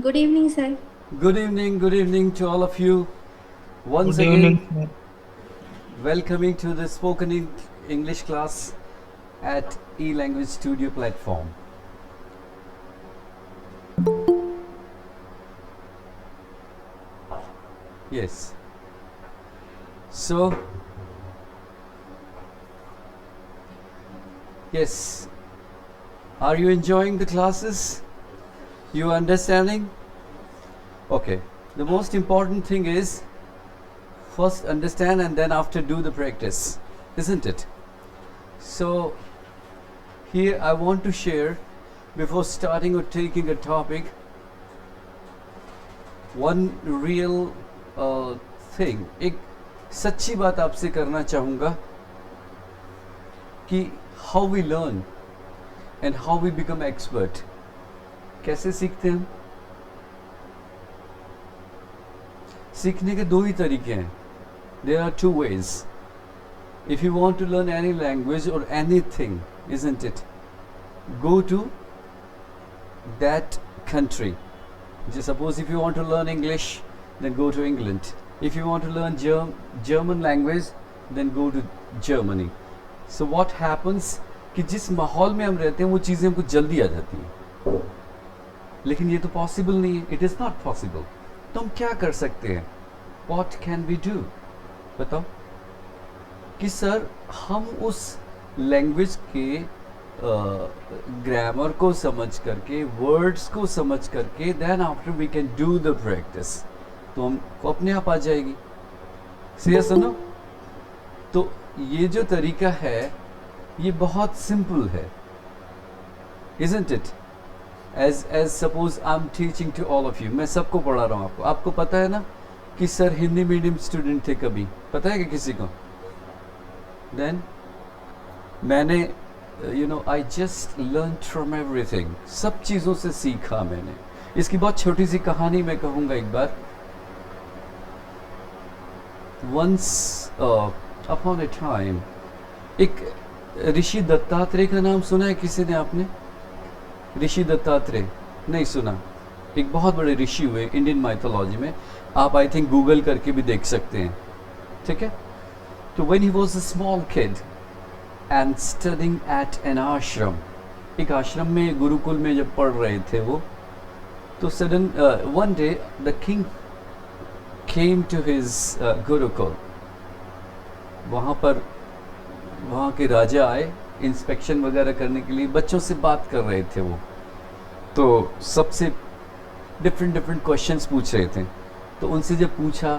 Good evening, sir. Good evening to all of you. Once Good evening, again, sir. welcoming to the English class at eLanguage Studio platform. Yes. So, yes. Are you enjoying the classes? You understanding? Okay. The most important thing is first understand and then after do the practice, isn't it? So, here I want to share before starting or taking a topic one real thing. एक सच्ची बात आपसे करना चाहूँगा कि how we learn and how we become expert. कैसे सीखते हैं हम? सीखने के दो ही तरीके हैं. There are two ways. If you want to learn any language or anything, isn't it? Go to that country. Just suppose if you want to learn English, then go to England. If you want to learn German language, then go to Germany. So what happens कि जिस माहौल में हम रहते हैं वो चीज़ें हमको जल्दी आ जाती हैं, लेकिन ये तो पॉसिबल नहीं है. It is not possible. तो हम क्या कर सकते हैं? What can we do? बताओ कि सर हम उस लैंग्वेज के ग्रामर को समझ करके, वर्ड्स को समझ करके, then after we can do the practice, तो हमको अपने आप आ जाएगी. सही सुनो. तो ये जो तरीका है ये बहुत सिंपल है, isn't it? As suppose I'm teaching to all of you. मैं सबको पढ़ा रहा हूँ. आपको पता है ना कि सर हिंदी मीडियम स्टूडेंट थे, कभी पता है कि किसी को? देन मैंने I just learn from everything. सब चीज़ों से सीखा मैंने. इसकी बहुत छोटी सी कहानी मैं कहूँगा एक बार. वंस अपॉन ए टाइम, एक ऋषि दत्तात्रेय का नाम सुना है किसी ने? आपने ऋषि दत्तात्रेय नहीं सुना? एक बहुत बड़े ऋषि हुए इंडियन माइथोलॉजी में. आप आई थिंक गूगल करके भी देख सकते हैं. ठीक है. तो when he was a small kid and studying at an ashram, एक आश्रम में, गुरुकुल में जब पढ़ रहे थे वो, तो sudden one day the king came to his gurukul. वहाँ के राजा आए इंस्पेक्शन वगैरह करने के लिए. बच्चों से बात कर रहे थे वो, तो सबसे डिफरेंट क्वेश्चंस पूछ रहे थे. तो उनसे जब पूछा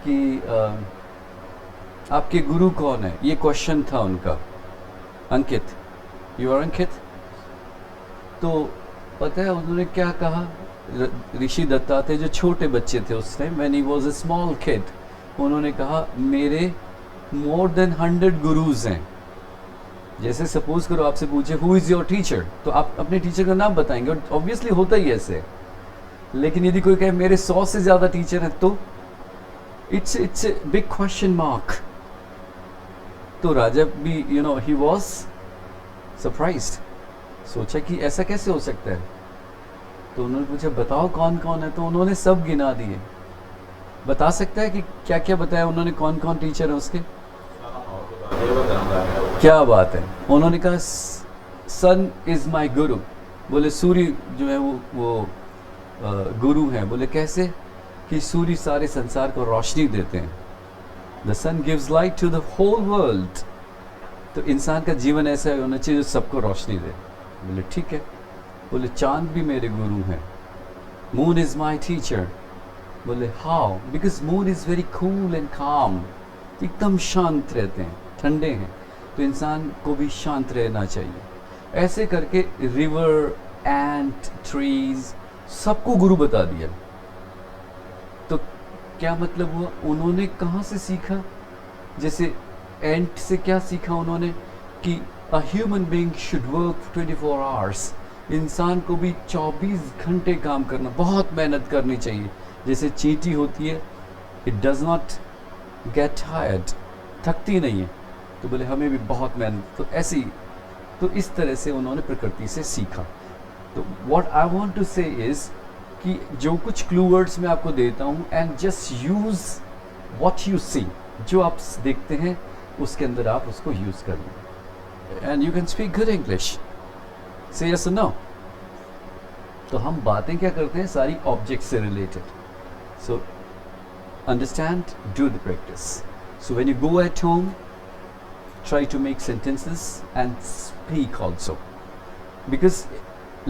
कि आपके गुरु कौन है, ये क्वेश्चन था उनका. अंकित, यू आर अंकित. तो पता है उन्होंने क्या कहा? ऋषि दत्तात्रेय जो छोटे बच्चे थे उस time, when he was a small kid, उन्होंने कहा मेरे मोर देन 100 गुरुज हैं. जैसे सपोज करो आपसे पूछे हु इज़ योर टीचर, तो आप अपने टीचर का नाम बताएंगे, और ऑब्वियसली होता ही ऐसे. लेकिन यदि कोई कहे मेरे 100 से ज़्यादा टीचर हैं, तो it's a big question mark. तो राजा भी ही वॉज सरप्राइज्ड. सोचा कि ऐसा कैसे हो सकता है. तो उन्होंने पूछा बताओ कौन कौन है. तो उन्होंने सब गिना दिए. बता सकता है कि क्या क्या बताया उन्होंने, कौन कौन टीचर है उसके? क्या बात है. उन्होंने कहा सन इज़ माई गुरु. बोले सूर्य जो है वो गुरु हैं. बोले कैसे? कि सूर्य सारे संसार को रोशनी देते हैं. The sun gives light to the whole world. तो इंसान का जीवन ऐसा होना चाहिए जो सबको रोशनी दे. बोले ठीक है. बोले चांद भी मेरे गुरु हैं. Moon is my teacher. बोले how? Because moon is very cool and calm. एकदम शांत रहते हैं, ठंडे हैं. तो इंसान को भी शांत रहना चाहिए. ऐसे करके रिवर, एंट, ट्रीज, सबको गुरु बता दिया. तो क्या मतलब हुआ? उन्होंने कहाँ से सीखा? जैसे एंट से क्या सीखा उन्होंने? कि a human being should work 24 hours. इंसान को भी 24 घंटे काम करना, बहुत मेहनत करनी चाहिए. जैसे चींटी होती है, it does not get tired, थकती नहीं है. तो बोले हमें भी बहुत मेहनत. तो ऐसी, तो इस तरह से उन्होंने प्रकृति से सीखा. तो what I want to say is कि जो कुछ क्लू वर्ड्स मैं आपको देता हूँ and just use what you see, जो आप देखते हैं उसके अंदर आप उसको यूज़ कर लें and you can speak good English. से यस और नो। तो हम बातें क्या करते हैं सारी ऑब्जेक्ट से related. So understand, do the practice. So when you go at home try to make sentences and speak also, because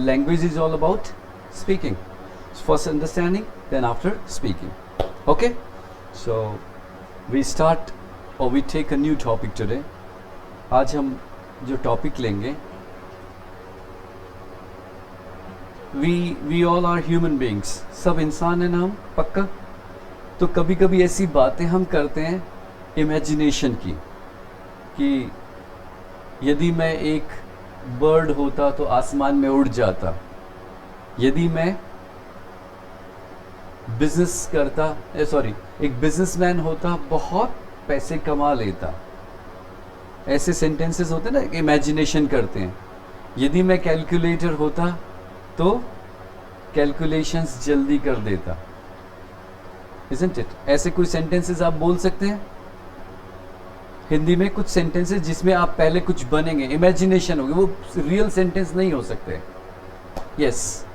language is all about speaking. First understanding, then after speaking. Okay, so we start or we take a new topic today. आज हम जो topic लेंगे, we all are human beings, सब इंसान हैं ना हम, पक्का। तो कभी कभी ऐसी बातें हम करते हैं इमेजिनेशन की, कि यदि मैं एक बर्ड होता तो आसमान में उड़ जाता, यदि मैं बिजनेस करता, एक बिजनेसमैन होता, बहुत पैसे कमा लेता। ऐसे सेंटेंसेस होते हैं ना, इमेजिनेशन करते हैं। यदि मैं कैलकुलेटर होता तो कैलकुलेशंस जल्दी कर देता। Isn't it? ऐसे कोई सेंटेंसेस आप बोल सकते हैं हिंदी में, कुछ सेंटेंसेस जिसमें आप पहले कुछ बनेंगे, इमेजिनेशन होगी, वो रियल सेंटेंस नहीं हो सकते। यस,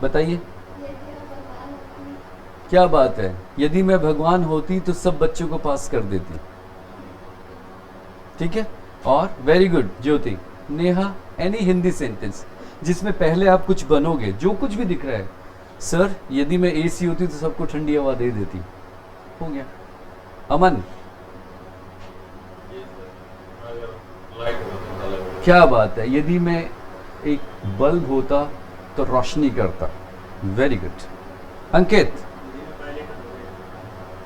बताइए। क्या बात है, यदि मैं भगवान होती तो सब बच्चों को पास कर देती। ठीक है, और वेरी गुड ज्योति। नेहा, एनी हिंदी सेंटेंस जिसमें पहले आप कुछ बनोगे, जो कुछ भी दिख रहा है। सर, यदि मैं एसी होती तो सबको ठंडी हवा दे देती। हो गया। अमन, क्या बात है, यदि मैं एक बल्ब होता तो रोशनी करता। Very good. अंकित,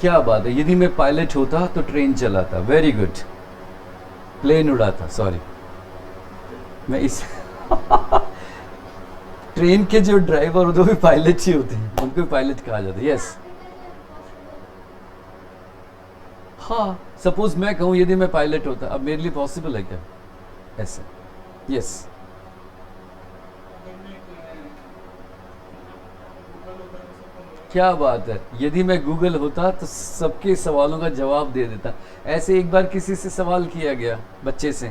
क्या बात है, यदि मैं पायलट होता तो ट्रेन चलाता। Very good. प्लेन उड़ाता, सॉरी मैं इस ट्रेन के जो ड्राइवर होते हैं वो भी पायलट ही होते हैं, उनको भी पायलट कहा जाता है। यस, हाँ, सपोज मैं कहूँ यदि मैं पायलट होता, अब मेरे लिए पॉसिबल है क्या ऐसे? यस, क्या बात है, यदि मैं गूगल होता तो सबके सवालों का जवाब दे देता। ऐसे एक बार किसी से सवाल किया गया बच्चे से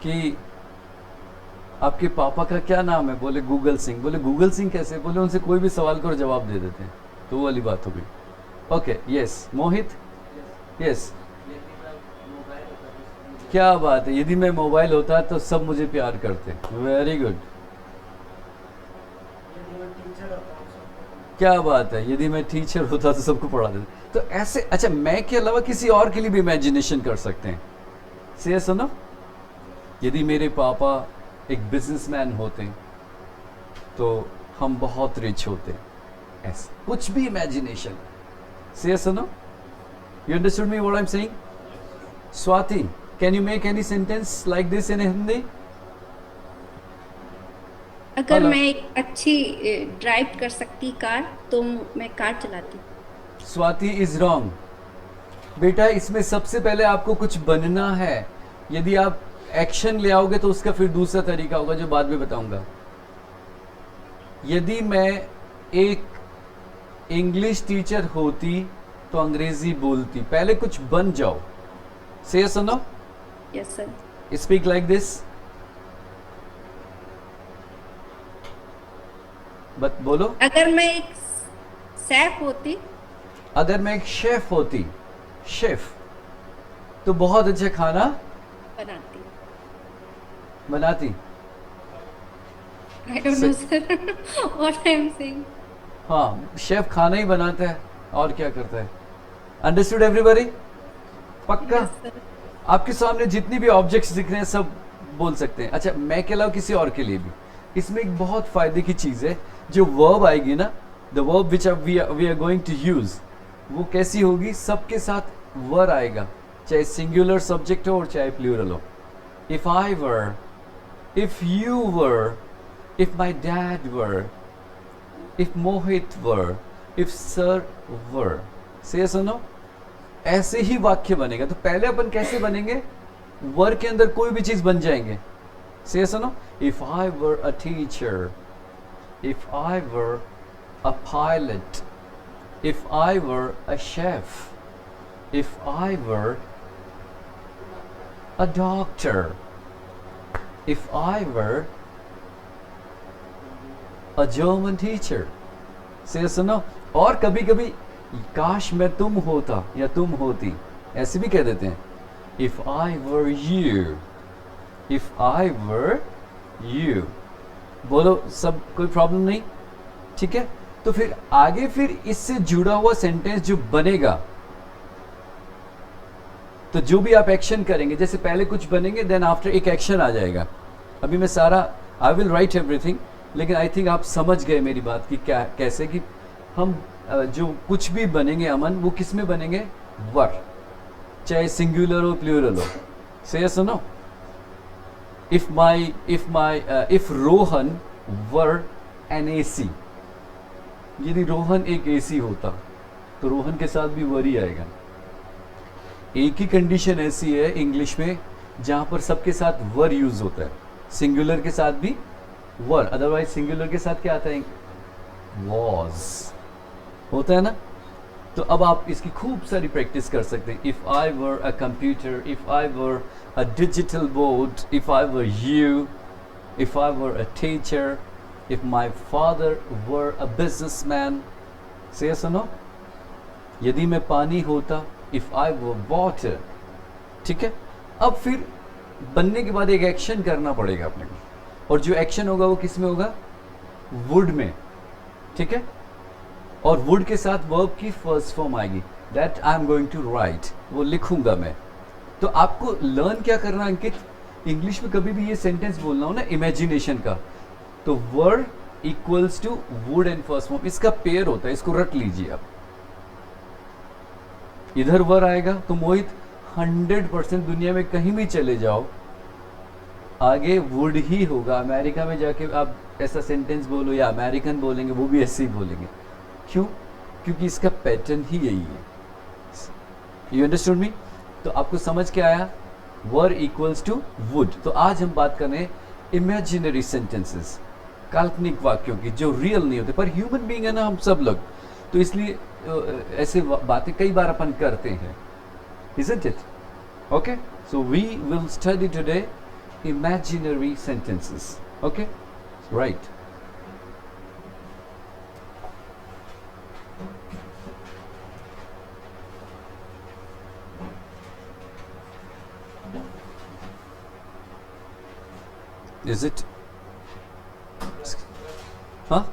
कि आपके पापा का क्या नाम है? बोले गूगल सिंह। बोले गूगल सिंह कैसे? बोले उनसे कोई भी सवाल करो जवाब दे देते हैं। तो वो वाली बात हो गई। Okay, yes. मोहित, यस, क्या बात है, यदि मैं मोबाइल होता तो सब मुझे प्यार करते। Very good. क्या बात है, यदि मैं टीचर होता तो सबको पढ़ा देता। तो ऐसे, अच्छा, मैं के अलावा किसी और के लिए भी इमेजिनेशन कर सकते हैं। से सुनो, यदि मेरे पापा एक बिजनेसमैन होते तो हम बहुत रिच होते। ऐसे कुछ भी इमेजिनेशन। से सुनो, you understood me what I am saying? Swati, can you make any sentence like this in Hindi? अगर मैं एक अच्छी ड्राइव कर सकती कार तो मैं कार चलाती। Swati is wrong. बेटा, इसमें सबसे पहले आपको कुछ बनना है। यदि आप एक्शन ले आओगे तो उसका फिर दूसरा तरीका होगा जो बाद में बताऊंगा। यदि मैं एक इंग्लिश टीचर होती तो अंग्रेजी बोलती। पहले कुछ बन जाओ। से यस और no? Yes sir. Speak like this. बोलो। अगर मैं एक शेफ होती। अगर मैं एक शेफ होती, शेफ तो बहुत अच्छा खाना बनाती। I don't know sir what I am saying. हाँ, शेफ खाना ही बनाता है और क्या करता है। Understood everybody? पक्का? Yes, sir. आपके सामने जितनी भी ऑब्जेक्ट्स दिख रहे हैं सब बोल सकते हैं। अच्छा, मैं के अलावा किसी और के लिए भी। इसमें एक बहुत फायदे की चीज है, जो वर्ब आएगी ना, the verb which we are going to use, वो कैसी होगी? सबके साथ वर आएगा, चाहे सिंगुलर सब्जेक्ट हो और चाहे प्लूरल हो। If I were, if you were, if my dad were, if Mohit were, if sir were. से सुनो, ऐसे ही वाक्य बनेगा। तो पहले अपन कैसे बनेंगे? वर के अंदर कोई भी चीज बन जाएंगे। से सुनो, if I were a teacher, if I were a pilot, if I were a chef, if I were a doctor, if I were a German teacher. से सुनो, और कभी कभी काश मैं तुम होता या तुम होती, ऐसे भी कह देते हैं. If I were you, if I were you. बोलो, सब कोई प्रॉब्लम नहीं, ठीक है. तो फिर आगे फिर इससे जुड़ा हुआ सेंटेंस जो बनेगा, तो जो भी आप एक्शन करेंगे, जैसे पहले कुछ बनेंगे देन आफ्टर एक एक्शन आ जाएगा. अभी मैं सारा आई विल राइट एवरीथिंग, लेकिन आई थिंक आप समझ गए मेरी बात कि क्या कैसे कि हम जो कुछ भी बनेंगे अमन, वो किस में बनेंगे, वर, चाहे सिंगुलर हो प्लूरल हो. से सुनो, if Rohan were N AC, यदि रोहन एक AC होता तो रोहन के साथ भी वर ही आएगा. एक ही कंडीशन ऐसी है इंग्लिश में जहां पर सबके साथ वर यूज होता है, सिंगुलर के साथ भी वर, अदरवाइज सिंगुलर के साथ क्या आता है, वॉज होता है ना. तो अब आप इसकी खूब सारी प्रैक्टिस कर सकते हैं. If I were a computer, if I were a digital board, if I were you, if I were a teacher, if my father were a businessman. से सुनो, यदि मैं पानी होता, इफ आई वर वाटर. ठीक है. अब फिर बनने के बाद एक एक्शन करना पड़ेगा अपने को, और जो एक्शन होगा वो किस में होगा, वुड में. ठीक है. और वुड के साथ वर्ब की फर्स्ट फॉर्म आएगी, that I am going to write, वो लिखूंगा मैं. तो आपको लर्न क्या करना अंकित, इंग्लिश में कभी भी ये सेंटेंस बोलना हो ना इमेजिनेशन का, तो word equals to would and first form, इसका पेयर होता है, इसको रट लीजिए आप. इधर वर आएगा तो मोहित 100% दुनिया में कहीं भी चले जाओ आगे वुड ही होगा. अमेरिका में जाके आप ऐसा सेंटेंस बोलो या अमेरिकन बोलेंगे वो भी ऐसे ही बोलेंगे. क्यों? क्योंकि इसका पैटर्न ही यही है. You understood me? तो आपको समझ के आया, वर इक्वल्स टू वुड. तो आज हम बात कर रहे हैं इमेजिनरी सेंटेंसेस, काल्पनिक वाक्यों की जो रियल नहीं होते, पर ह्यूमन बीइंग है ना हम सब लोग, तो इसलिए ऐसे बातें कई बार अपन करते हैं. Isn't it? Okay, so we will study today imaginary sentences. Okay, right. Is it? Huh?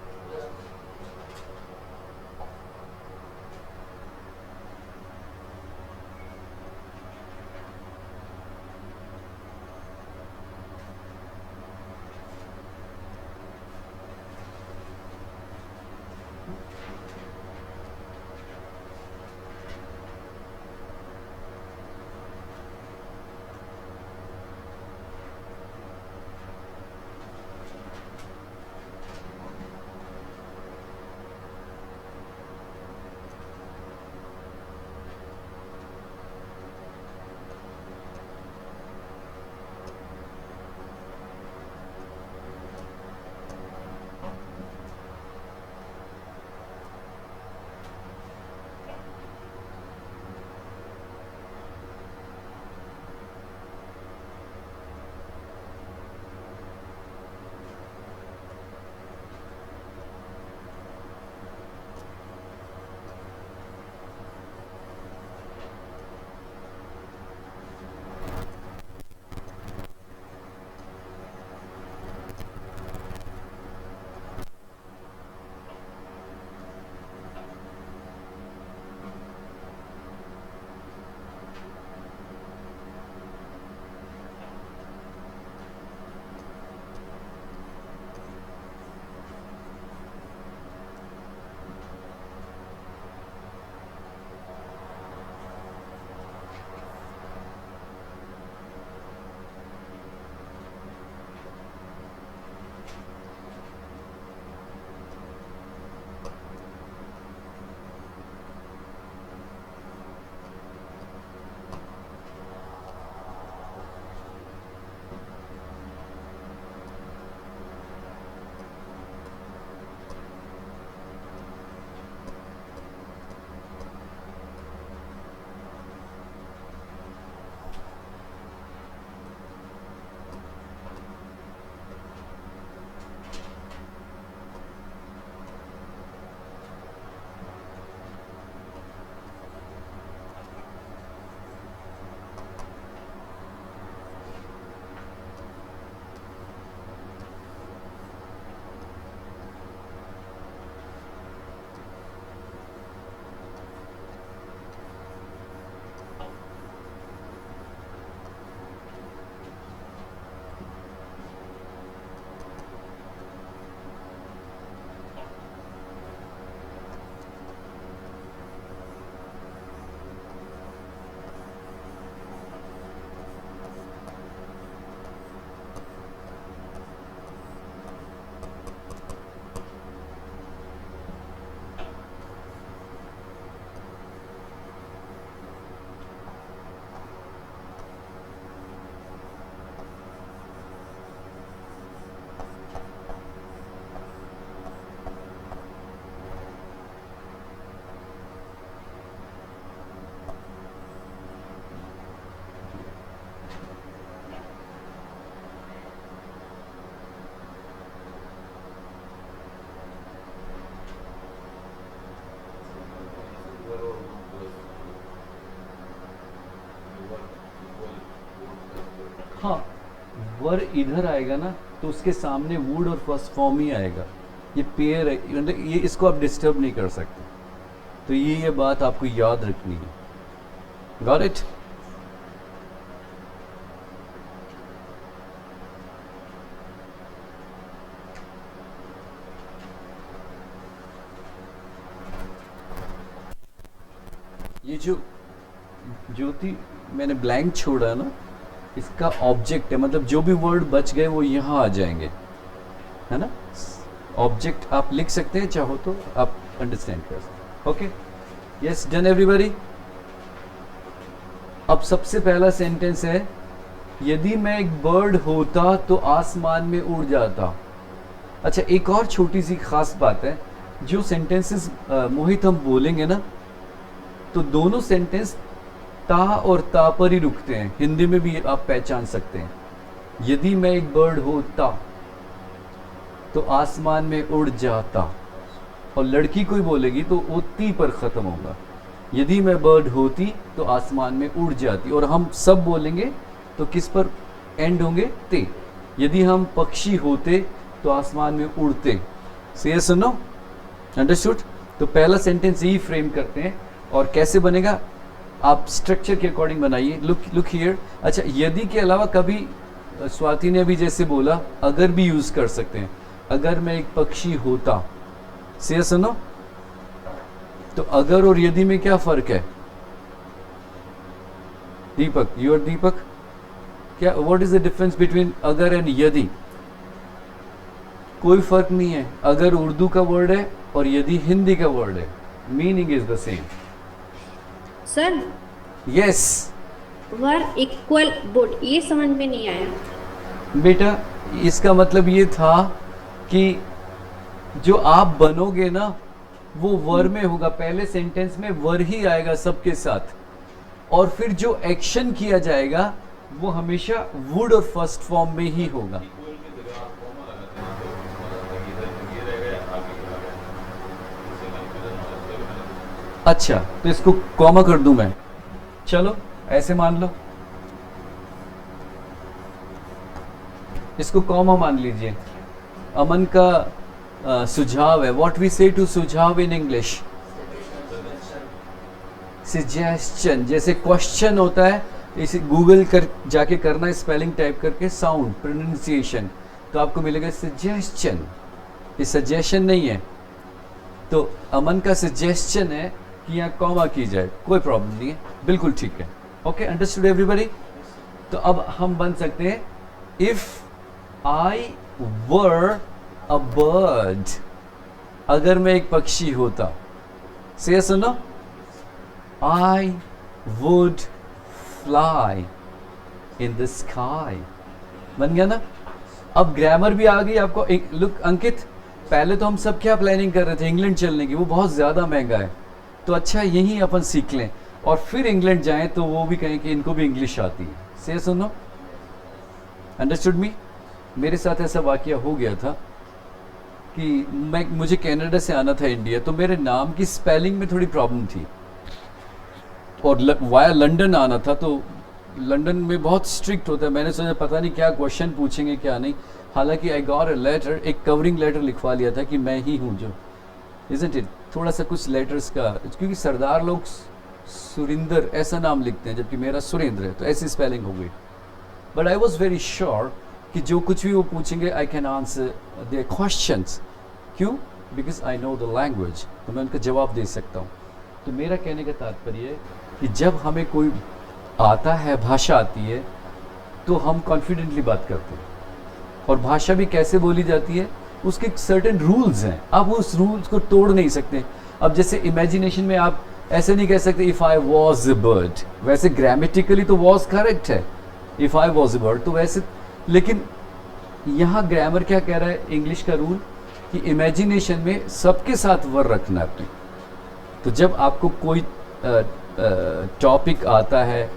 हाँ, वर इधर आएगा ना तो उसके सामने वुड और फर्स्ट फॉर्म ही आएगा। ये पेयर है, मतलब ये इसको आप डिस्टर्ब नहीं कर सकते। तो ये बात आपको याद रखनी है। Got it? ये जो ज्योति मैंने ब्लैंक छोड़ा ना, इसका ऑब्जेक्ट है, मतलब जो भी वर्ड बच गए वो यहाँ आ जाएंगे, है ना। ऑब्जेक्ट आप लिख सकते हैं, चाहो तो आप अंडरस्टैंड कर सकते। Okay, yes, done everybody. अब सबसे पहला सेंटेंस है, यदि मैं एक बर्ड होता तो आसमान में उड़ जाता। अच्छा, एक और छोटी सी खास बात है, जो सेंटेंसेस मोहित हम बोलेंगे ना, तो दोनों सेंटेंस ता और ता पर ही रुकते हैं। हिंदी में भी आप पहचान सकते हैं। यदि मैं एक बर्ड होता तो आसमान में उड़ जाता, और लड़की कोई बोलेगी तो वो ती पर ख़त्म होगा। यदि मैं बर्ड होती तो आसमान में उड़ जाती, और हम सब बोलेंगे तो किस पर एंड होंगे? ते। यदि हम पक्षी होते तो आसमान में उड़ते। से यस और नो? अंडरस्टूड? तो पहला सेंटेंस यही फ्रेम करते हैं। और कैसे बनेगा आप स्ट्रक्चर के अकॉर्डिंग बनाइए। Look here. अच्छा, यदि के अलावा कभी स्वाति ने भी जैसे बोला, अगर भी यूज कर सकते हैं। अगर मैं एक पक्षी होता, से सुनो, तो अगर और यदि में क्या फर्क है? दीपक, यू आर दीपक, क्या what is the difference between अगर एंड यदि? कोई फर्क नहीं है। अगर उर्दू का वर्ड है और यदि हिंदी का वर्ड है, meaning is the same. Sir, yes were equal would, ये समझ में नहीं आया। बेटा, इसका मतलब ये था कि जो आप बनोगे ना वो वर में होगा। पहले सेंटेंस में वर ही आएगा सबके साथ, और फिर जो एक्शन किया जाएगा वो हमेशा वुड और फर्स्ट फॉर्म में ही होगा। अच्छा, तो इसको कॉमा कर दूं मैं? चलो ऐसे मान लो, इसको कॉमा मान लीजिए। अमन का सुझाव है। व्हाट वी से टू सुझाव इन इंग्लिश? सजेशन। जैसे क्वेश्चन होता है, इसे गूगल कर जाके करना है, स्पेलिंग टाइप करके साउंड प्रोनाउंसिएशन, तो आपको मिलेगा सजेशन। ये सजेशन नहीं है। तो अमन का सजेशन है कि यहाँ कॉमा की जाए, कोई प्रॉब्लम नहीं है, बिल्कुल ठीक है। Okay, understood everybody? तो अब हम बन सकते हैं, if I were a bird, अगर मैं एक पक्षी होता। से सुनो, I would fly in the sky. बन गया ना? अब ग्रामर भी आ गई आपको। लुक अंकित, पहले तो हम सब क्या प्लानिंग कर रहे थे, इंग्लैंड चलने की, वो बहुत ज़्यादा महंगा है, तो अच्छा यहीं अपन सीख लें, और फिर इंग्लैंड जाएं तो वो भी कहें कि इनको भी इंग्लिश आती है। से सुनो, अंडरस्टूड मी? मेरे साथ ऐसा वाकया हो गया था कि मुझे कनाडा से आना था इंडिया, तो मेरे नाम की स्पेलिंग में थोड़ी प्रॉब्लम थी, और वाया लंदन आना था, तो लंदन में बहुत स्ट्रिक्ट होता है। मैंने सोचा पता नहीं क्या क्वेश्चन पूछेंगे क्या नहीं, हालांकि आई गॉट अ लेटर, एक कवरिंग लेटर लिखवा लिया था कि मैं ही हूँ जो, इज़न्ट इट? थोड़ा सा कुछ लेटर्स का, क्योंकि सरदार लोग सुरिंदर ऐसा नाम लिखते हैं, जबकि मेरा सुरेंद्र है, तो ऐसी स्पेलिंग हो गई। But I was very sure कि जो कुछ भी वो पूछेंगे I can answer their questions. क्यों? Because I know the language, तो मैं उनका जवाब दे सकता हूँ। तो मेरा कहने का तात्पर्य है कि जब हमें कोई आता है, भाषा आती है, तो हम कॉन्फिडेंटली बात करते हैं। और भाषा भी कैसे बोली जाती है, उसके सर्टेन रूल्स हैं, आप उस रूल्स को तोड़ नहीं सकते। अब जैसे इमेजिनेशन में आप ऐसे नहीं कह सकते if I was a bird, वैसे ग्रामेटिकली तो वॉज करेक्ट है, if I was a bird तो वैसे, लेकिन यहाँ ग्रामर क्या कह रहा है, इंग्लिश का रूल, कि इमेजिनेशन में सबके साथ वर रखना है अपने। तो जब आपको कोई टॉपिक आता है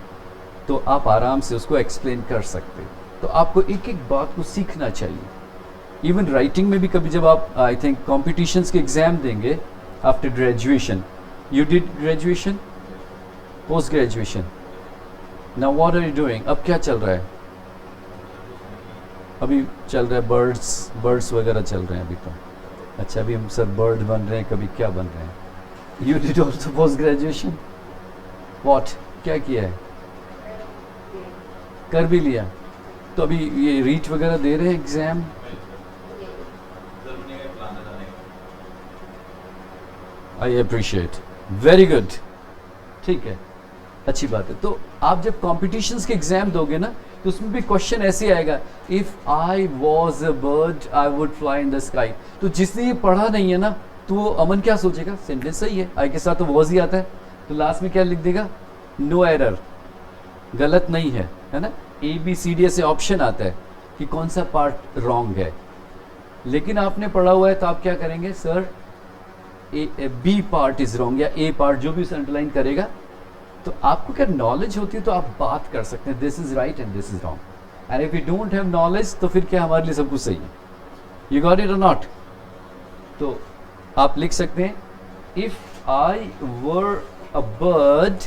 तो आप आराम से उसको एक्सप्लेन कर सकते। तो आपको एक एक बात को सीखना चाहिए। इवन राइटिंग में भी कभी जब आप आई थिंक कॉम्पिटिशन्स के एग्ज़ाम देंगे after graduation, you did graduation, post graduation, now what are you doing? अब क्या चल रहा है? अभी चल रहा है बर्ड्स वगैरह चल रहे हैं अभी तो। अच्छा, अभी हम सर बर्ड बन रहे हैं, कभी क्या बन रहे हैं। You did also post graduation, what, क्या किया है, कर भी लिया। तो अभी ये रीट वगैरह दे रहे हैं exam. I appreciate, very good, ठीक है, अच्छी बात है। तो आप जब कॉम्पिटिशन्स के एग्जाम दोगे ना, तो उसमें भी क्वेश्चन ऐसे आएगा, if I was a bird I would fly in the sky. तो जिसने ये पढ़ा नहीं है ना, तो वो अमन क्या सोचेगा, सेंटेंस सही है, आई के साथ तो वॉज ही आता है, तो लास्ट में क्या लिख देगा, नो एरर, गलत नहीं है ना। ए बी सी डी ऐसे ऑप्शन आता है कि कौन सा पार्ट रॉन्ग है। लेकिन आपने पढ़ा हुआ है तो आप क्या करेंगे, sir B part is wrong, या ए पार्ट, जो भी उसे अंडरलाइन करेगा। तो आपको क्या नॉलेज होती है तो आप बात कर सकते हैं, this is right and this is wrong. And if you don't have knowledge तो फिर क्या हमारे लिए सब कुछ सही है। यू गॉट इट और नॉट। तो आप लिख सकते हैं, if I were a bird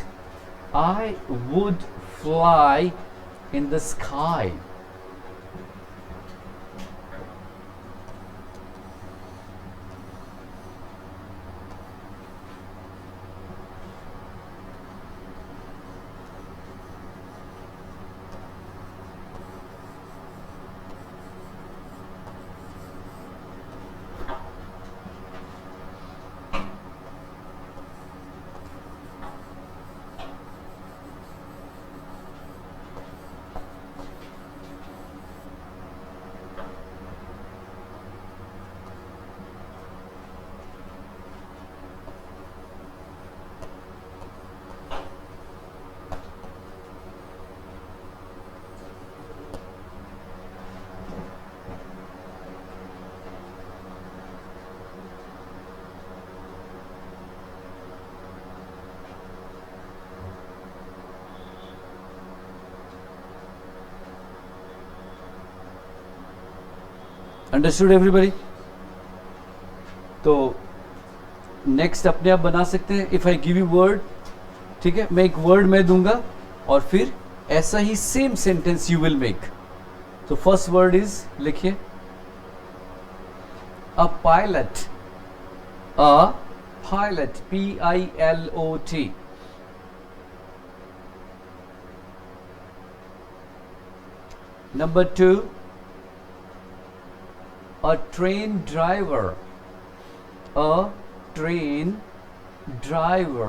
I would fly in the sky. Understood everybody. तो नेक्स्ट अपने आप बना सकते हैं, if I give you word, ठीक है, मैं एक वर्ड मैं दूंगा और फिर ऐसा ही same sentence you will make. तो फर्स्ट वर्ड इज, लिखिए, a pilot, a pilot, PILOT। Number 2, a train driver, a train driver।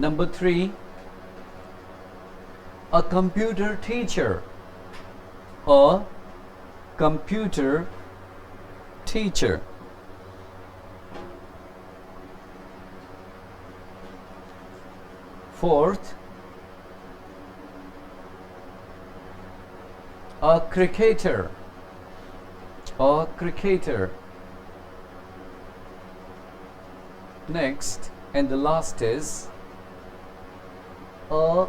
Number 3, a computer teacher, a computer teacher। Fourth, a cricketer, a cricketer। Next and the last is a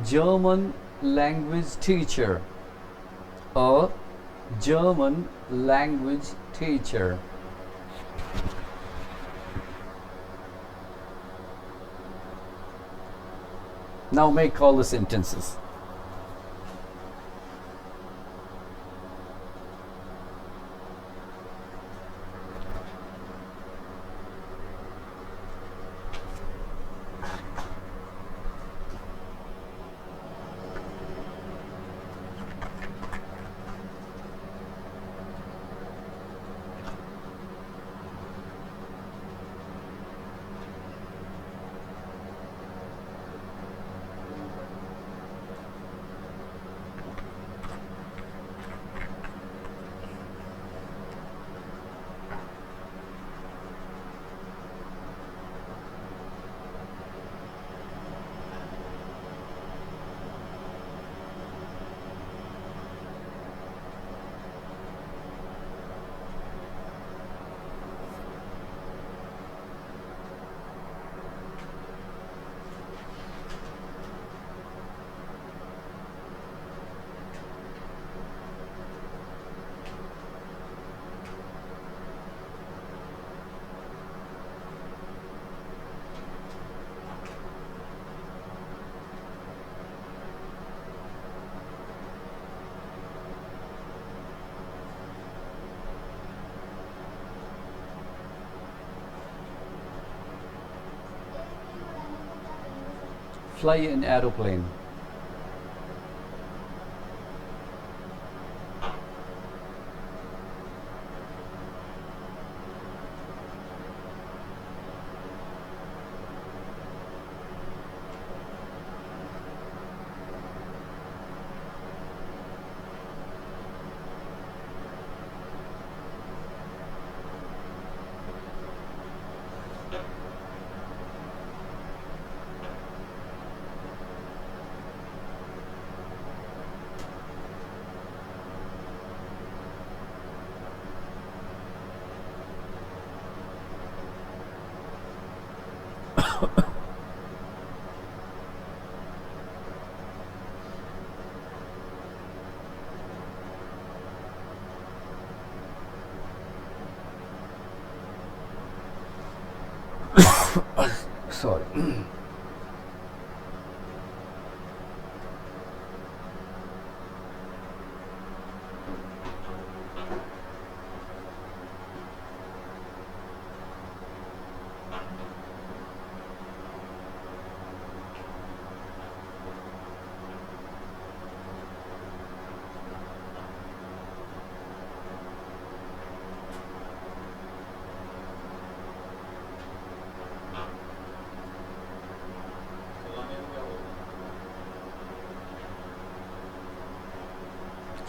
German language teacher, a German language teacher। Now make all the sentences। fly an aeroplane? Sorry.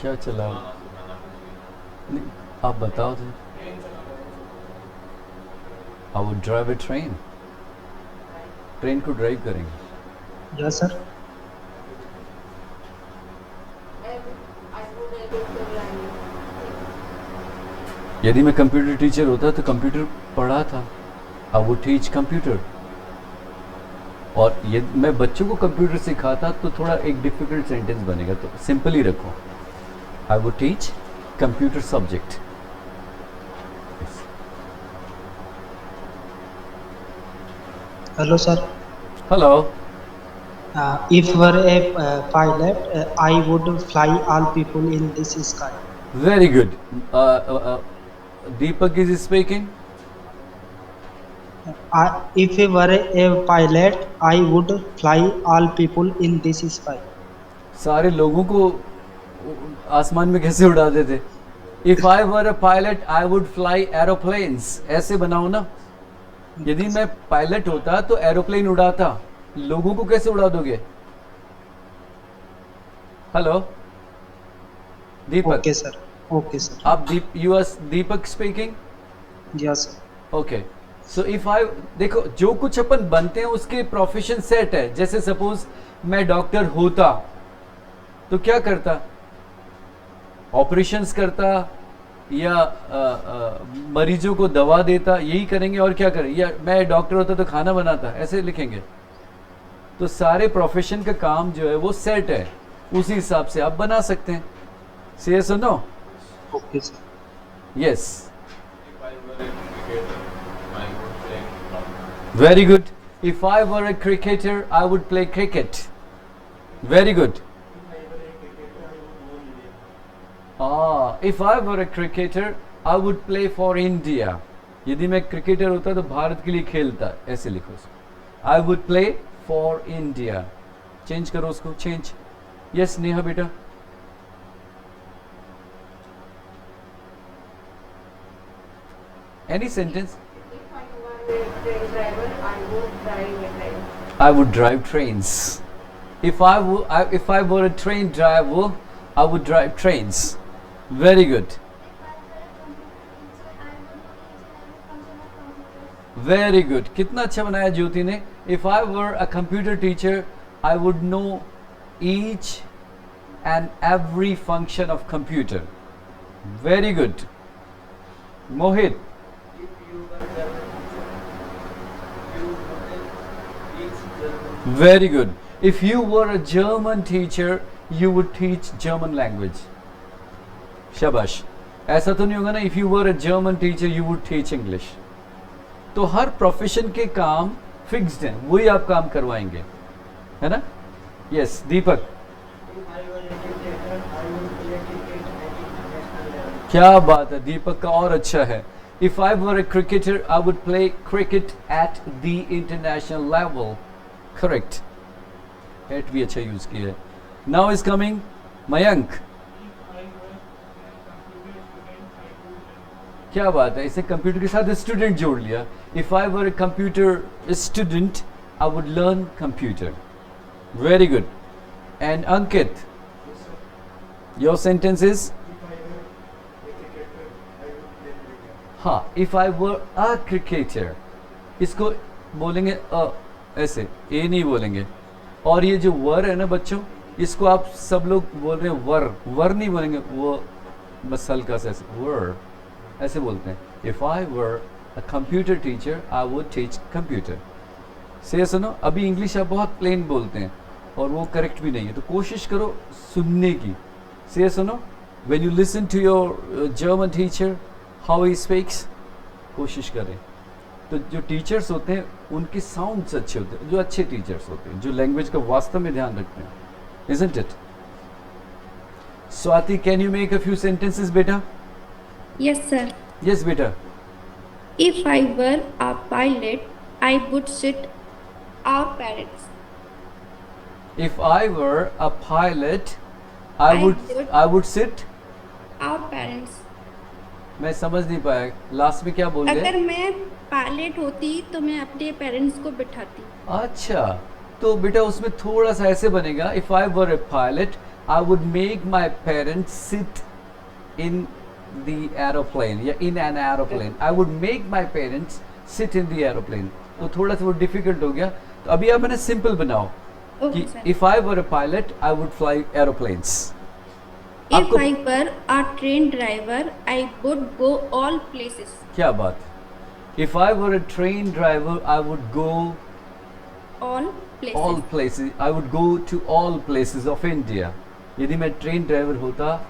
क्या चला? नहीं, आप बताओ तो. I would drive a train. Train को drive करेंगे. Yes, sir. यदि मैं कंप्यूटर टीचर होता तो कंप्यूटर पढ़ा था. I would teach computer. और ये मैं बच्चों को कंप्यूटर सिखाता तो थोड़ा एक डिफिकल्ट सेंटेंस बनेगा, तो सिंपल ही रखो. I would teach computer subject. Yes. Hello, sir. Hello. If were a pilot, I would fly all people in this sky. Very good. Deepak is speaking. If I were a pilot, I would fly all people in this sky. सारे लोगों को आसमान में कैसे उड़ाते थे? If I were a pilot, I would fly aeroplanes. ऐसे बनाओ ना. यदि मैं पायलट होता तो एरोप्लेन उड़ाता. लोगों को कैसे उड़ा दोगे? Hello Deepak. Okay, sir. Okay, sir. आप you are Deepak speaking. Yes, sir. Okay. So if I, देखो जो कुछ अपन बनते हैं उसके प्रोफेशन सेट है. जैसे सपोज मैं डॉक्टर होता तो क्या करता? ऑपरेशंस करता या मरीजों को दवा देता, यही करेंगे. और क्या करें? या मैं डॉक्टर होता तो खाना बनाता, ऐसे लिखेंगे. तो सारे प्रोफेशन का काम जो है वो सेट है, उसी हिसाब से आप बना सकते हैं. से यस और no? Okay, sir. Yes. Very good. If I were a cricketer I would play cricket. Very good. If I were a cricketer, I would play for India. यदि मैं क्रिकेटर होता तो भारत के लिए खेलता. ऐसे लिखो उसको. I would play for India. Change करो उसको. चेंज. यस नेहा बेटा. Any sentence? If I were a train driver, I would drive a train. I would drive trains. If I were a train driver, I would drive trains. Very good. Very good. कितना अच्छा बनाया ज्योति ने. If I were a computer teacher, I would know each and every function of computer. Very good. Mohit. Very good. If you were a German teacher, you would teach German language. शाबाश. ऐसा तो नहीं होगा ना if you were a German teacher you would teach English. तो हर profession के काम fixed हैं, वही आप काम करवाएंगे, है ना? यस दीपक. क्या बात है, दीपक का और अच्छा है. If I were a cricketer I would play cricket at the international level. Correct. At भी अच्छा यूज किया है. Now is coming Mayank. क्या बात है, इसे कंप्यूटर के साथ स्टूडेंट जोड़ लिया. If I were a computer student I would learn computer. Very good. And Ankit, your sentence is. हाँ, if I were a cricketer, इसको बोलेंगे अ, ऐसे ए नहीं बोलेंगे. और ये जो वर है ना बच्चों, इसको आप सब लोग बोल रहे हैं वर, वर नहीं बोलेंगे, वो बस हल्का सा ऐसे वर ऐसे बोलते हैं. If I were a computer teacher I would teach computer. से सुनो, अभी इंग्लिश आप बहुत प्लेन बोलते हैं और वो करेक्ट भी नहीं है, तो कोशिश करो सुनने की. से सुनो, when you listen to your German teacher how he speaks, कोशिश करें. तो जो टीचर्स होते हैं उनके साउंड्स अच्छे होते हैं, जो अच्छे टीचर्स होते हैं, जो लैंग्वेज का वास्तव में ध्यान रखते हैं. Isn't it? Swati, can you make a few sentences, beta? Yes, sir. Yes, beta. If I were a pilot, I would sit our parents. If I were a pilot, I I would sit. Our parents. मैं समझ नहीं पाया, last में क्या बोल अगर गए? मैं पायलट होती तो मैं अपने पेरेंट्स को बिठाती. अच्छा, तो बेटा उसमें थोड़ा सा ऐसे बनेगा. If I were a pilot I would make my parents sit in the aeroplane या in an aeroplane. I would make my parents sit in the aeroplane. तो थोड़ा सा वो डिफिकल्ट हो गया. तो अभी आप मैंने सिंपल बनाओ कि Okay, sir. If I were a pilot I would fly aeroplanes. If आपको I were a train driver, I would go all places. क्या बात. If I were A train driver I would go All places. all places. I would go to all places of India. यदि मैं train driver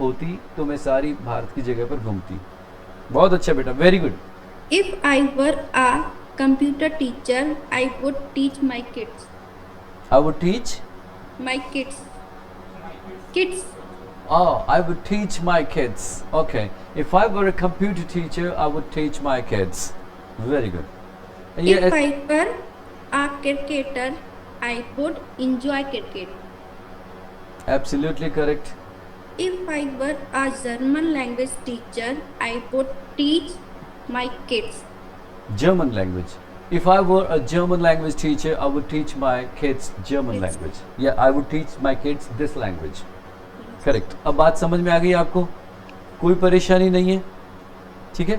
होती तो मैं सारी भारत की जगह पर घूमती. बहुत अच्छा बेटा, very good. If I were a computer teacher, I would teach my kids. I would teach. My kids. Kids. Oh, I would teach my kids. Okay. If I were a computer teacher, I would teach my kids. Very good. If I were a cricketer, I would enjoy cricket. Absolutely correct. If I were a German language teacher, I would teach my kids. German language. If I were a German language teacher, I would teach my kids German Yes. language. Yeah, I would teach my kids this language. Correct. अब बात समझ में आ गई आपको? कोई परेशानी नहीं है? ठीक है?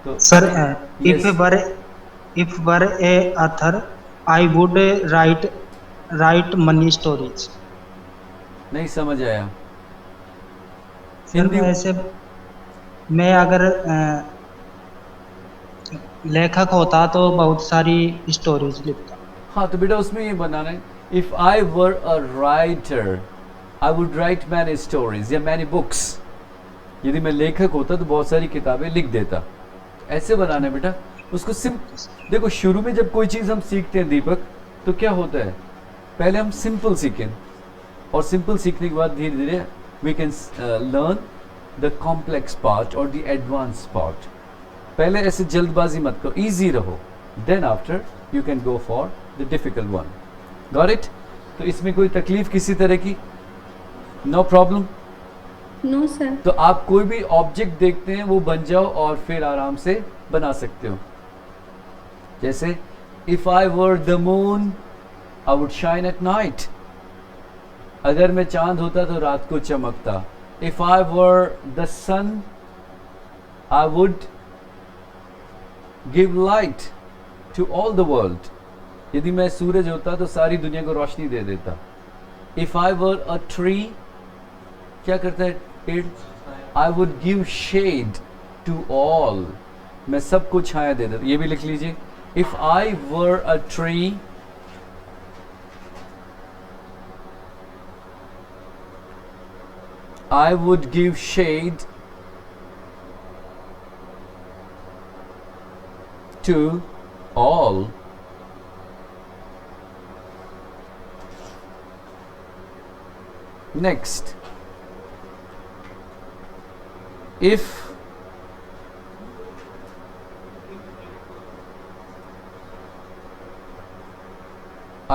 तो Sir, Yes. if were a author, I would write money stories. नहीं समझ आया. सर हिंदी वैसे मैं अगर लेखक होता तो बहुत सारी स्टोरीज लिखता. हाँ, तो बेटा उसमें ये बनाना है. If I were a writer I would write many stories या मैनी बुक्स. यदि मैं लेखक होता तो बहुत सारी किताबें लिख देता. ऐसे बनाना है बेटा उसको. देखो शुरू में जब कोई चीज़ हम सीखते हैं दीपक, तो क्या होता है, पहले हम सिंपल सीखें और सिंपल सीखने के बाद धीरे धीरे we can learn the complex part और द एडवांस पार्ट. पहले ऐसे जल्दबाजी मत करो, इजी रहो. Then after you can go for the difficult one. Got it? तो इसमें कोई तकलीफ किसी तरह की? No problem. No, sir. तो आप कोई भी ऑब्जेक्ट देखते हैं वो बन जाओ और फिर आराम से बना सकते हो. जैसे if I were the moon I would shine at night. अगर मैं चांद होता तो रात को चमकता. If I were the sun I would give light to all the world. यदि मैं सूरज होता तो सारी दुनिया को रोशनी दे देता. If I were a tree, क्या करता है पेड़? I would give shade to all. मैं सबको छाया दे देता. ये भी लिख लीजिए. If I were a tree I would give shade to all. Next, if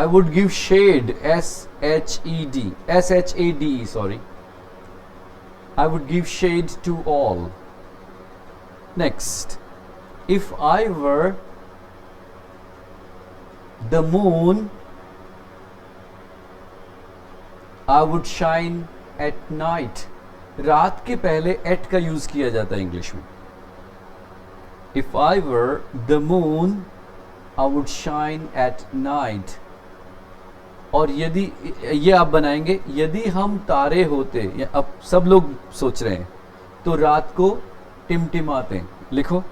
I would give shade, S-H-E-D, S-H-A-D, sorry. I would give shade to all. Next, if I were the moon, I would shine at night. रात के पहले at का use किया जाता है English में. If I were the moon, I would shine at night. और यदि ये आप बनाएंगे, यदि हम तारे होते, या अब सब लोग सोच रहे हैं, तो रात को टिमटिमाते. लिखो,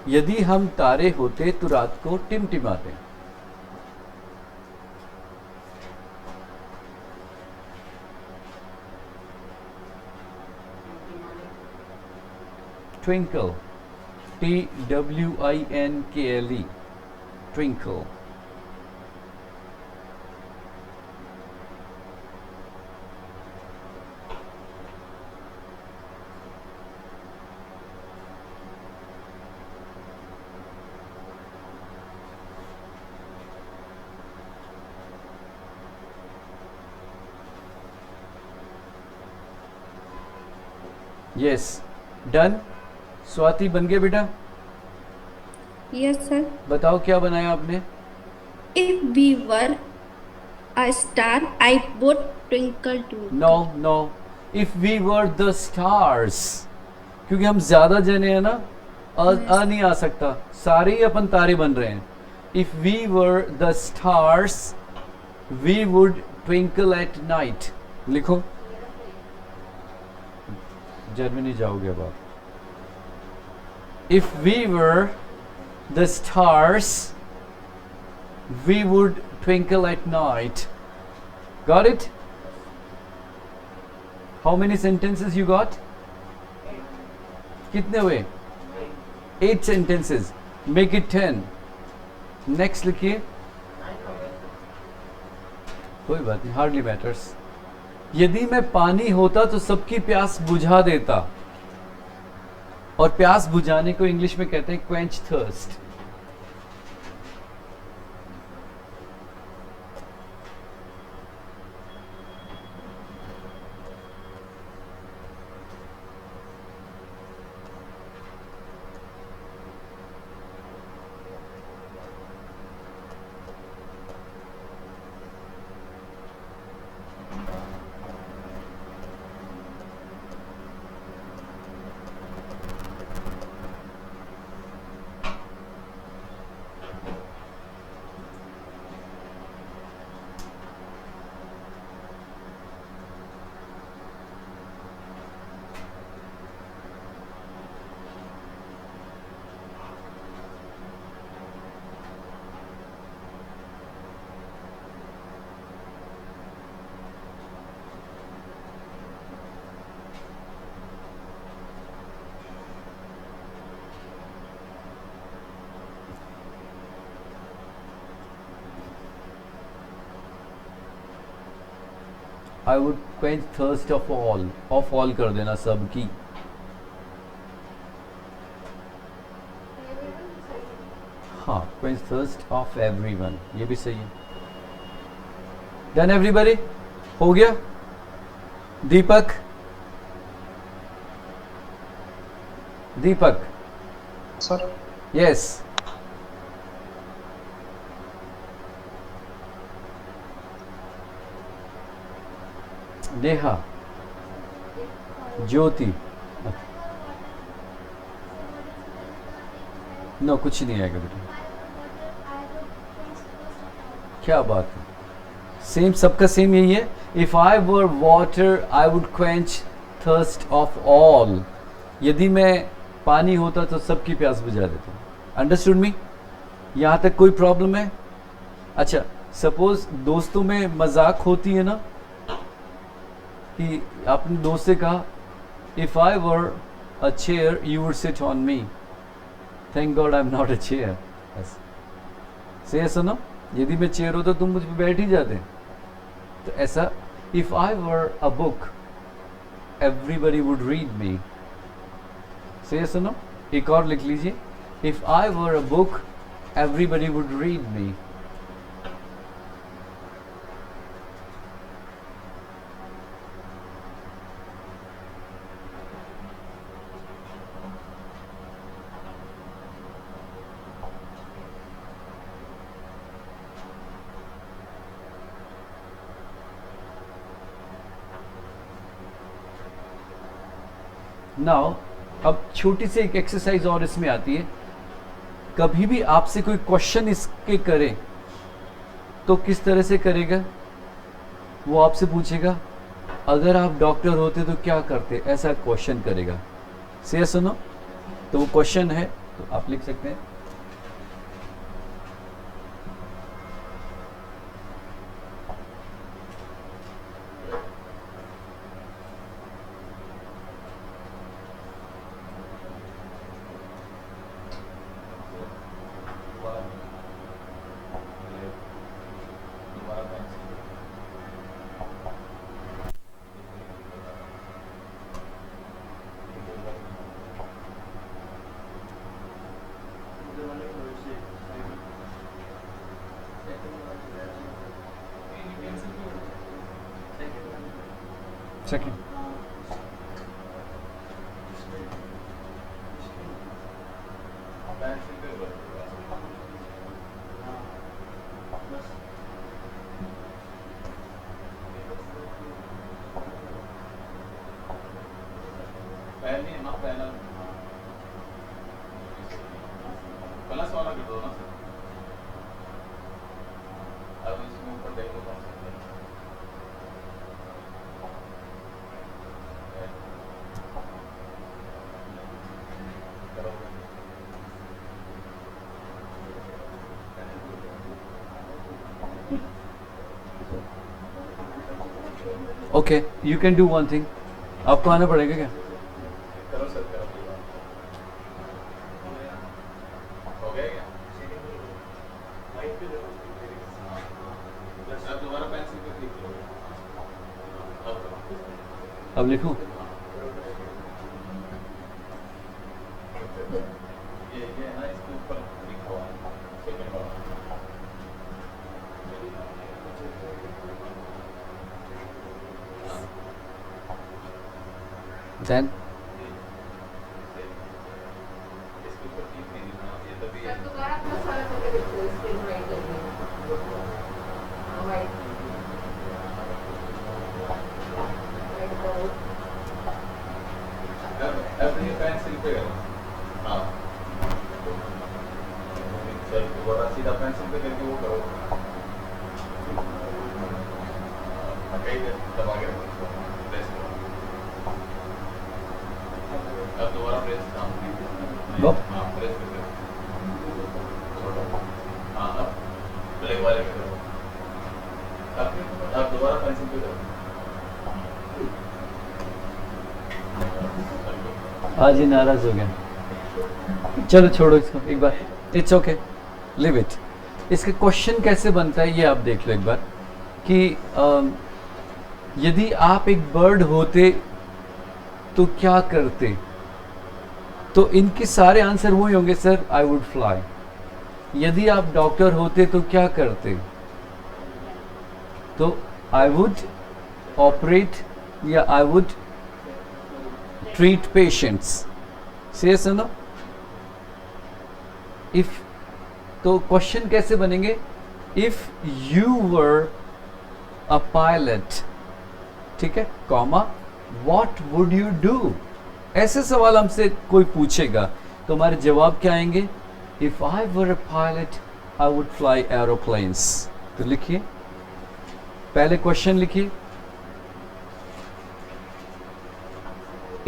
यदि हम तारे होते तो रात को टिमटिमाते. Twinkle, T-W-I-N-K-L-E, twinkle. Yes, done. Swati बन गए बेटा. Yes, sir. बताओ क्या बनाया आपने. If we were a star, I would twinkle twinkle. No. If we were the stars, क्योंकि हम ज्यादा जने हैं ना, अ नहीं आ सकता, सारे ही अपन तारे बन रहे हैं. If we were the stars, we would twinkle at night. लिखो. जर्मनी जाओगे अब आप. If we were the stars, we would twinkle at night. Got it? How many sentences you got? कितने हुए? 8 sentences. Make it 10. Next लिखिए. कोई बात नहीं, hardly matters. यदि मैं पानी होता तो सबकी प्यास बुझा देता. और प्यास बुझाने को इंग्लिश में कहते हैं quench thirst. I would quench thirst of all कर देना सबकी. हाँ, quench thirst of everyone, ये भी सही है. Done everybody? हो गया? दीपक Sir, yes. नेहा, ज्योति, नो कुछ नहीं आएगा बेटा. क्या बात है, सेम सबका सेम यही है. If I were water I would quench thirst of all. यदि मैं पानी होता तो सबकी प्यास बुझा देता. Understood me? यहाँ तक कोई प्रॉब्लम है? अच्छा, सपोज दोस्तों में मजाक होती है ना, कि आपने दोस्त से कहा, if I were a chair you would sit on me. Thank God I am not a chair. से ऐसा ना, यदि मैं चेयर होता तुम मुझ पे बैठ ही जाते. तो ऐसा, if I were a book everybody would read me. से ऐसा ना, एक और लिख लीजिए, if I were a book everybody would read me. Now अब छोटी सी एक एक्सरसाइज और इसमें आती है, कभी भी आपसे कोई क्वेश्चन इसके करे तो किस तरह से करेगा, वो आपसे पूछेगा अगर आप डॉक्टर होते तो क्या करते, ऐसा क्वेश्चन करेगा। से सुनो, तो वो क्वेश्चन है तो आप लिख सकते हैं। सेकंड, पहला सवाल कर दो ना सर, अब इसमें ऊपर देखो कौन सा okay you can do one thing, आपको आना पड़ेगा क्या? करो सर, करो। हो गया क्या? अब दोबारा पेंसिल पे क्लिक करो। अब करो। अब लिखूं? ये है ना, इसके ऊपर लिखा हुआ है सेकंड वाला। देन इसके ऊपर क्लिक नहीं करना, ये तभी है। सर दोबारा अपना सारा करके देखो, स्क्रीन राइट करके वाइट अब ये पेंसिल पे करो। हाँ सर, दोबारा सीधा पेंसिल पे करके वो करो। कहीं दबा के रखो, प्रेस करो। अब दोबारा प्रेस, लो। हाँ प्रेस करके छोड़ो। हाँ अब प्ले वाले पे करो। अब दोबारा पेंसिल पे करो। आज ही नाराज हो गया, चलो छोड़ो इसको एक बार, इट्स ओके, लिव इट। इसका क्वेश्चन कैसे बनता है ये आप देख लो एक बार कि यदि आप एक बर्ड होते तो क्या करते, तो इनके सारे आंसर वही होंगे, सर आई वुड फ्लाई। यदि आप डॉक्टर होते तो क्या करते, तो आई वुड ऑपरेट या I would treat patients. Say yes or no? If, तो क्वेश्चन कैसे बनेंगे? If you were a pilot, ठीक है, comma what would you do? ऐसे सवाल हमसे कोई पूछेगा तो हमारे जवाब क्या आएंगे? If I were a pilot, I would fly aeroplanes. तो लिखिए, पहले क्वेश्चन लिखिए,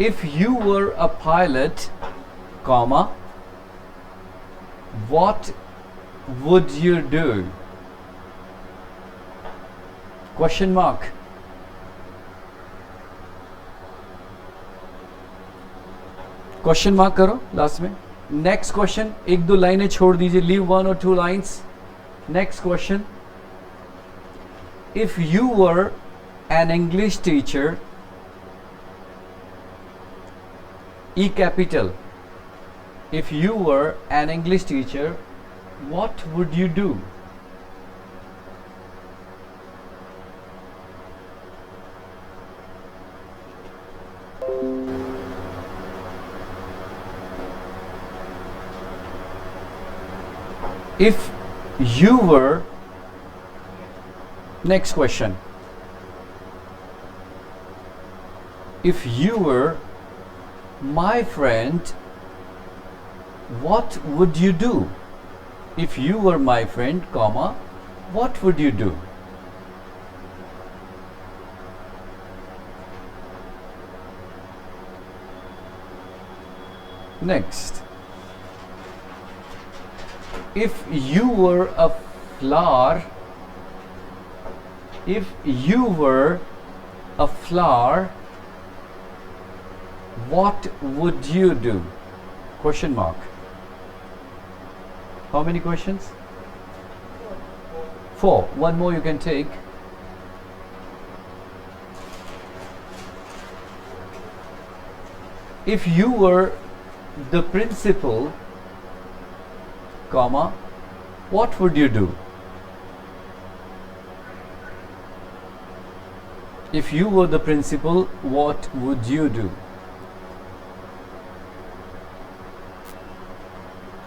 if you were a pilot, comma, what would you do? Question mark. Question mark करो लास्ट में। नेक्स्ट क्वेश्चन, एक दो लाइनें छोड़ दीजिए, leave 1 or 2 lines. Next question, if you were an English teacher, E capital, if you were an English teacher, what would you do? If you were, next question, if you were My friend, what would you do? If you were my friend, comma, what would you do? Next. If you were a flower, if you were a flower, what would you do? Question mark. How many questions? 4. One more you can take. If you were the principal, comma, what would you do? If you were the principal, what would you do?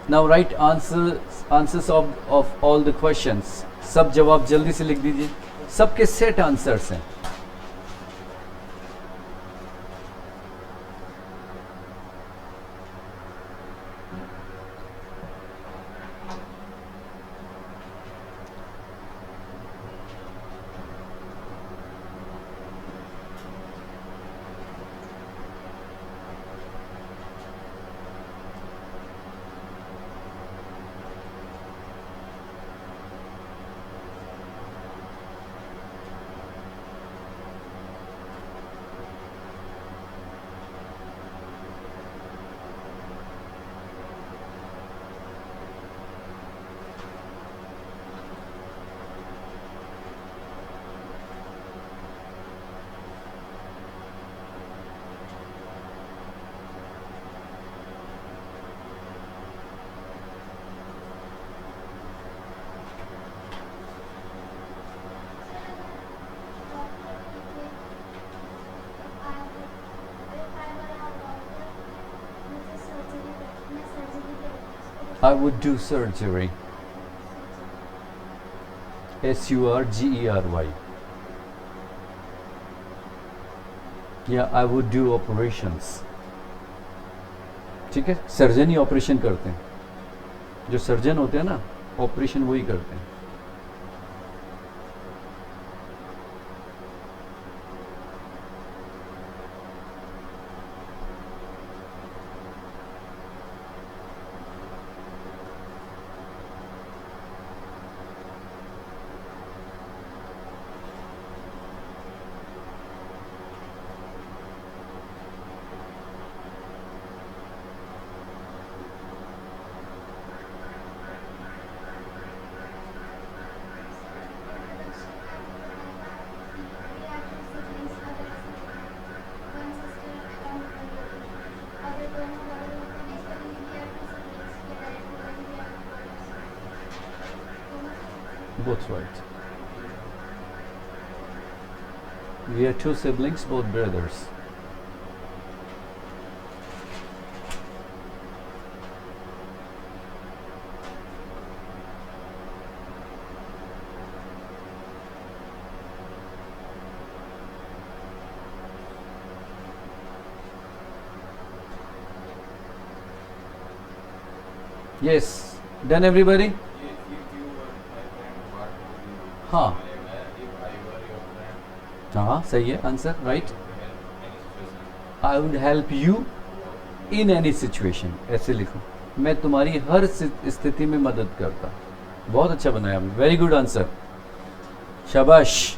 Now write answers of all the questions. सब जवाब जल्दी से लिख दीजिए. सबके set answers हैं. I would do surgery. surgery. Yeah, I would do operations. ठीक है, सर्जन ही ऑपरेशन करते हैं. जो सर्जन होते हैं ना, ऑपरेशन वही करते हैं. Both right. We are 2 siblings, both brothers. Yes, done everybody? If you were my friend, what would you do? हाँ. If I were your friend, हाँ, सही है answer, right. I I would help you in any situation. ऐसे लिखो. मैं तुम्हारी हर स्थिति में मदद करता. बहुत अच्छा बनाया आपने. Very good answer. शाबाश.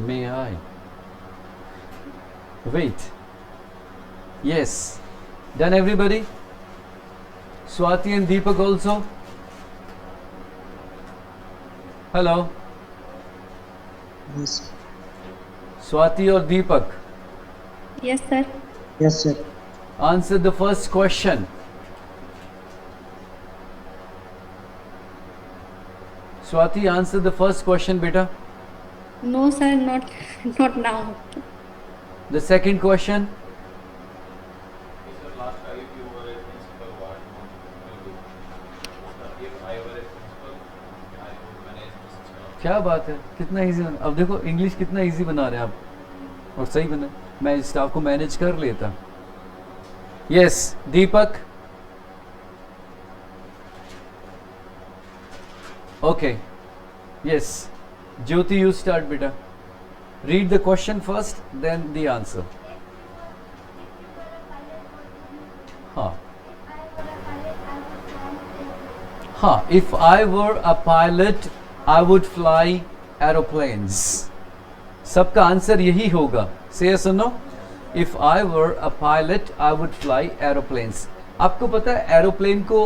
May I? Wait. Yes. Done everybody? Swati and Deepak also? Hello. Yes. Swati or Deepak? Yes, sir. Yes, sir. Answer the first question. Swati, answer the first question, beta. No, sir, not now. The second question. Sir, last time if you were a principal, what would you do? If I were a principal, I क्या बात है, कितना easy बना। अब देखो English कितना easy बना रहे हैं आप, और सही बना। मैं स्टाफ को मैनेज कर लेता। Yes Deepak. Okay yes Jyoti, you start बेटा। Read the question first then the answer. हाँ हाँ, if I were a pilot, I would fly aeroplanes. सबका आंसर यही होगा। Say yes or no? If I were a pilot, I would fly aeroplanes. आपको पता है aeroplane को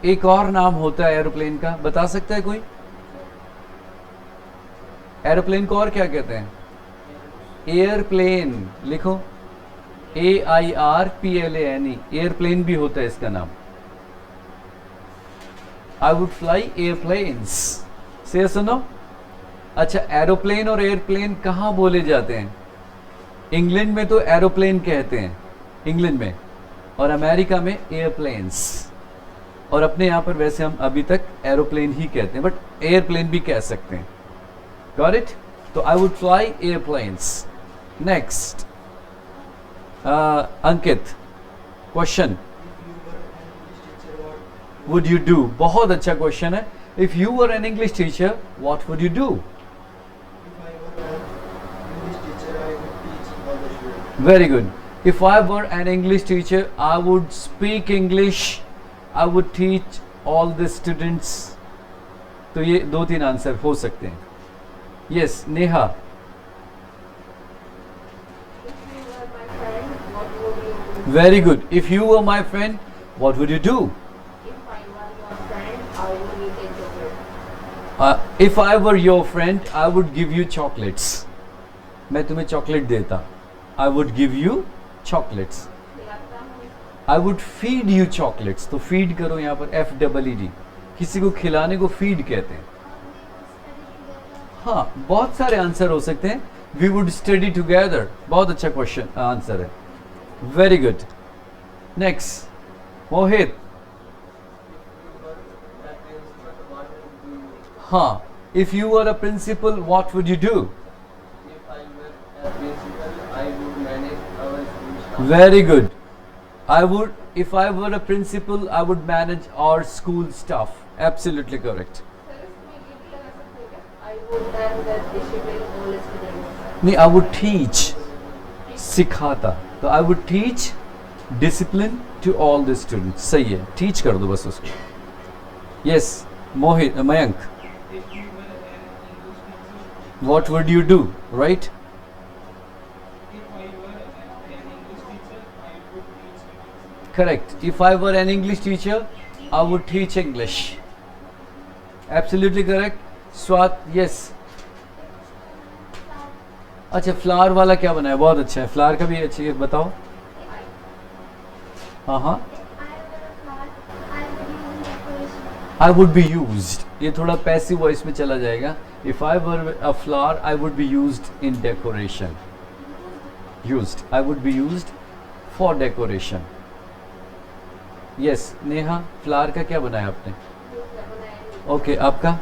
एक और नाम होता है एरोप्लेन का, बता सकता है कोई? एरोप्लेन को और क्या कहते हैं? एयरप्लेन। लिखो AIRPLANE, एयरप्लेन भी होता है इसका नाम। I would fly airplanes. Say yes or no? अच्छा, एरोप्लेन और एयरप्लेन कहाँ बोले जाते हैं? इंग्लैंड में तो एरोप्लेन कहते हैं इंग्लैंड में, और अमेरिका में एयरप्लेन्स, और अपने यहाँ पर वैसे हम अभी तक एरोप्लेन ही कहते हैं, बट एयरप्लेन भी कह सकते हैं। Got it? तो I would fly airplanes. Next, Ankit, question would you do? बहुत अच्छा क्वेश्चन है। If you were an English teacher, what would you do? Very good. If I were an English teacher, I would speak English. I would teach all the students. तो ये 2-3 answer हो सकते हैं। Yes, Neha. Very good. If you were my friend, what would you do? If I were your friend, I would give you chocolates. मैं तुम्हें chocolate देता। I would give you chocolates. I would feed you chocolates. तो feed करो यहाँ पर FEED। किसी को खिलाने को feed कहते हैं। हाँ, बहुत सारे आंसर हो सकते हैं। We would study together. बहुत अच्छा क्वेश्चन आंसर है। Very good. Next, मोहित। हाँ, if you were a principal, what would you do? If I were a principal, I would manage our school staff. Very good. If I were a principal, I would manage our school staff. Absolutely correct. I would learn the discipline all students. नहीं, I would teach, सिखाता। तो I would teach discipline to all the students. सही है, teach कर दो बस उसको। Yes, Mohit, Mayank. What would you do, right? Correct. If I were an English teacher, I would teach English. Absolutely correct. Swat, yes. अच्छा, flower वाला क्या बनाया? बहुत अच्छा है, फ्लावर का भी अच्छी है, बताओ। हाँ हाँ, I would be used, ये थोड़ा पैसिव वॉइस में चला जाएगा। If I were a flower, I would be used in decoration. Used, I would be used for decoration. Yes, Neha, flower का क्या बनाया आपने? ओके, आपका?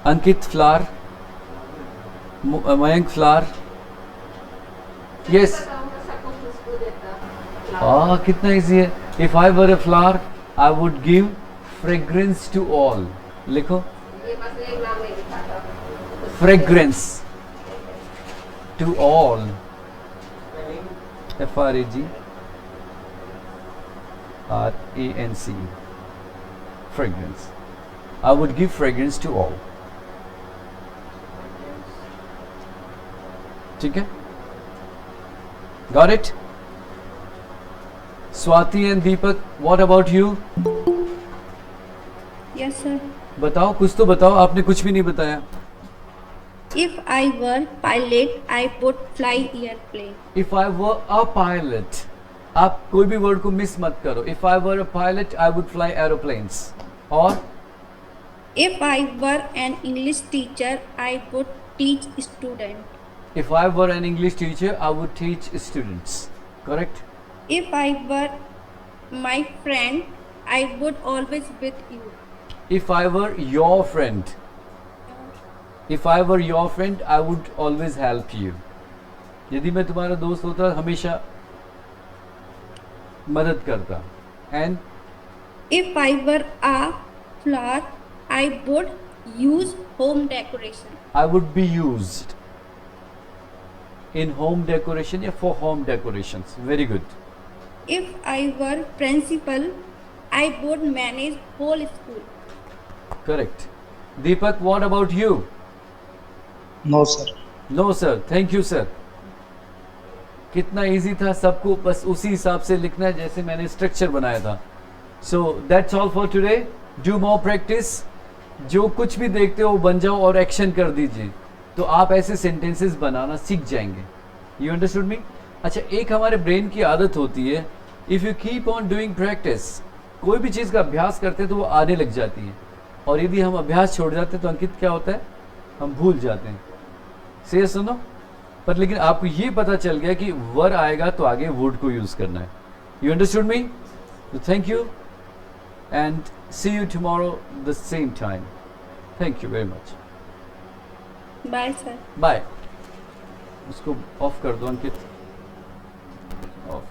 अंकित फ्लावर, मयंक फ्लावर। यस, हाँ, कितना इजी है। If I were a flower, I would give fragrance to all. लिखो, fragrance to all. FRAGRANCE. Fragrance. I would give fragrance to all. ठीक है? Got it? Swati and Deepak, what about you? Yes, sir. बताओ, कुछ तो बताओ, आपने कुछ भी नहीं बताया। If I were pilot, I would fly airplane. If I were a pilot, आप कोई भी वर्ड को मिस मत करो। If I were a pilot, I would fly aeroplanes. और If I were an English teacher, I would teach students. if I were an English teacher, I would teach students. Correct? If I were my friend, I would always with you. If I were your friend, if I were your friend I would always help you. यदि मैं तुम्हारा दोस्त होता हमेशा मदद करता. And If I were a flower, I would use home decoration. I would be used in home decoration या for home decorations. Very good. If I were principal, I would manage whole school. Correct. Deepak, what about you? No, sir. No sir. Thank you sir. कितना easy था, सबको बस उसी हिसाब से लिखना है जैसे मैंने स्ट्रक्चर बनाया था. So that's all for today. Do more practice. जो कुछ भी देखते हो बन जाओ और एक्शन कर दीजिए, तो आप ऐसे सेंटेंसेस बनाना सीख जाएंगे. यू अंडरस्टूड मी? अच्छा, एक हमारे ब्रेन की आदत होती है, if you keep on doing practice, कोई भी चीज़ का अभ्यास करते हैं तो वो आने लग जाती है. और यदि हम अभ्यास छोड़ जाते हैं तो अंकित क्या होता है, हम भूल जाते हैं. से सुनो, पर लेकिन आपको ये पता चल गया कि वर आएगा तो आगे वुड को यूज़ करना है. You understood me? तो thank you and see you tomorrow the same time. Thank you very much. Bye, sir. Bye. उसको ऑफ कर दो अंकित. ऑफ.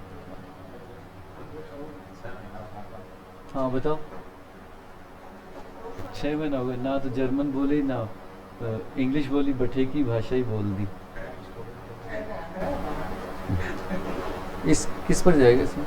हाँ बताओ. 6 महीना हो गए ना, तो जर्मन बोली ना इंग्लिश बोली, बठे की भाषा ही बोल दी. इस किस पर जाएगा इसमें?